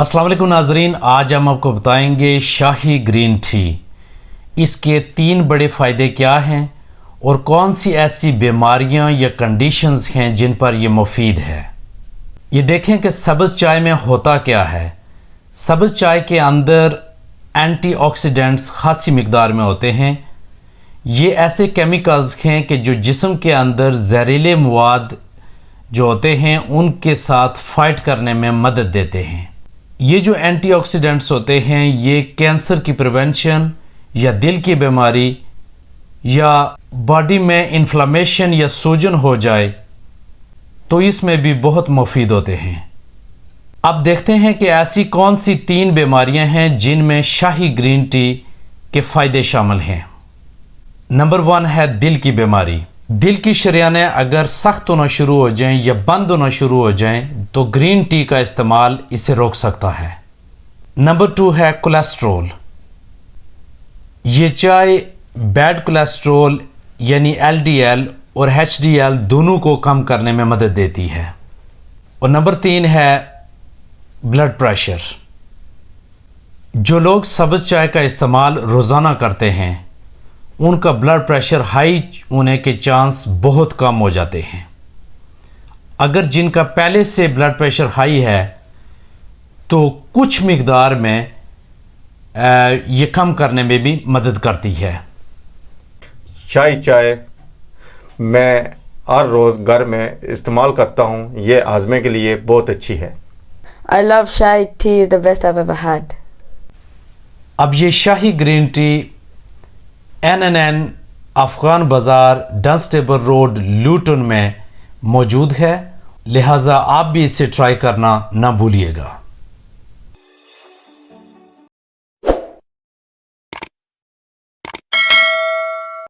अस्सलाम वालेकुम नाजरीन, आज हम आपको बताएंगे शाही ग्रीन टी। इसके 3 बड़े फ़ायदे क्या हैं और कौन सी ऐसी बीमारियां या कंडीशंस हैं जिन पर यह मुफीद है। ये देखें कि सब्ज़ चाय में होता क्या है। सब्ज़ चाय के अंदर एंटीऑक्सीडेंट्स खासी मिकदार में होते हैं। ये ऐसे केमिकल्स हैं कि जो जिस्म के अंदर जहरीले मवाद जो होते हैं उनके साथ फाइट करने में मदद देते हैं। ये जो एंटीऑक्सीडेंट्स होते हैं ये कैंसर की प्रिवेंशन या दिल की बीमारी या बॉडी में इन्फ्लामेशन या सूजन हो जाए तो इसमें भी बहुत मुफीद होते हैं। अब देखते हैं कि ऐसी कौन सी 3 बीमारियां हैं जिनमें शाही ग्रीन टी के फ़ायदे शामिल हैं। नंबर 1 है दिल की बीमारी। दिल की शरियानें अगर सख्त होना शुरू हो जाएं या बंद होना शुरू हो जाएं तो ग्रीन टी का इस्तेमाल इसे रोक सकता है। नंबर 2 है कोलेस्ट्रोल। ये चाय बैड कोलेस्ट्रोल यानी LDL और HDL दोनों को कम करने में मदद देती है। और नंबर 3 है ब्लड प्रेशर। जो लोग सब्ज़ चाय का इस्तेमाल रोज़ाना करते हैं उनका ब्लड प्रेशर हाई होने के चांस बहुत कम हो जाते हैं। अगर जिनका पहले से ब्लड प्रेशर हाई है तो कुछ मिकदार में ये कम करने में भी मदद करती है। चाय मैं हर रोज़ घर में इस्तेमाल करता हूँ। ये हाजमे के लिए बहुत अच्छी है। I love Shai tea, is the best I've ever had. अब ये शाही ग्रीन टी NNN अफ़गान बाज़ार डंस्टेबल रोड लूटन में मौजूद है, लिहाजा आप भी इसे ट्राई करना ना भूलिएगा।